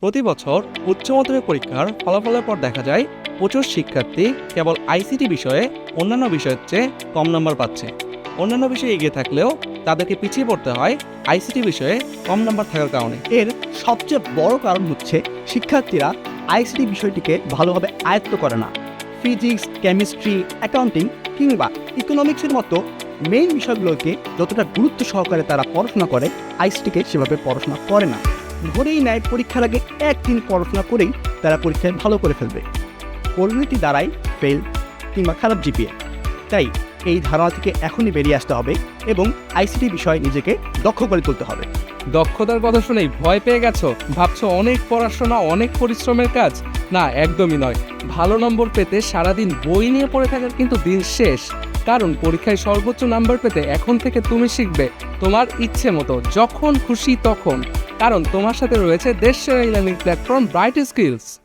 প্রতি বছর উচ্চ মাধ্যমিক পরীক্ষার ফলাফলের পর দেখা যায় প্রচুর শিক্ষার্থী কেবল আইসিটি বিষয়ে অন্যান্য বিষয়ের চেয়ে কম নম্বর পাচ্ছে। অন্যান্য বিষয়ে এগিয়ে থাকলেও তাদেরকে পিছিয়ে পড়তে হয় আইসিটি বিষয়ে কম নম্বর থাকার কারণে। এর সবচেয়ে বড় কারণ হচ্ছে শিক্ষার্থীরা আইসিটি বিষয়টিকে ভালোভাবে আয়ত্ত করে না। ফিজিক্স, কেমিস্ট্রি, অ্যাকাউন্টিং কিংবা ইকোনমিক্সের মতো মেইন বিষয়গুলোকে যতটা গুরুত্ব সহকারে তারা পড়াশোনা করে, আইসিটিকে সেভাবে পড়াশোনা করে না। ধরেই নেয় পরীক্ষার আগে একদিন পড়াশোনা করেই তারা পরীক্ষায় ভালো করে ফেলবে। পরিণতি দ্বারাই ফেল কিংবা খারাপ জিপিএ। তাই এই ধারণা থেকে এখনই বেরিয়ে আসতে হবে এবং আইসিটি বিষয়ে নিজেকে দক্ষ করে তুলতে হবে। দক্ষতার কথা শুনেই ভয় পেয়ে গেছো? ভাবছো অনেক পড়াশোনা, অনেক পরিশ্রমের কাজ? না, একদমই নয়। ভালো নম্বর পেতে সারাদিন বই নিয়ে পড়ে থাকার কিন্তু দিন শেষ। কারণ পরীক্ষায় সর্বোচ্চ নাম্বার পেতে এখন থেকে তুমি শিখবে তোমার ইচ্ছে মতো, যখন খুশি তখন। কারণ তোমার সাথে রয়েছে দেশসেরা ই-লার্নিং প্ল্যাটফর্ম ব্রাইট স্কিলস।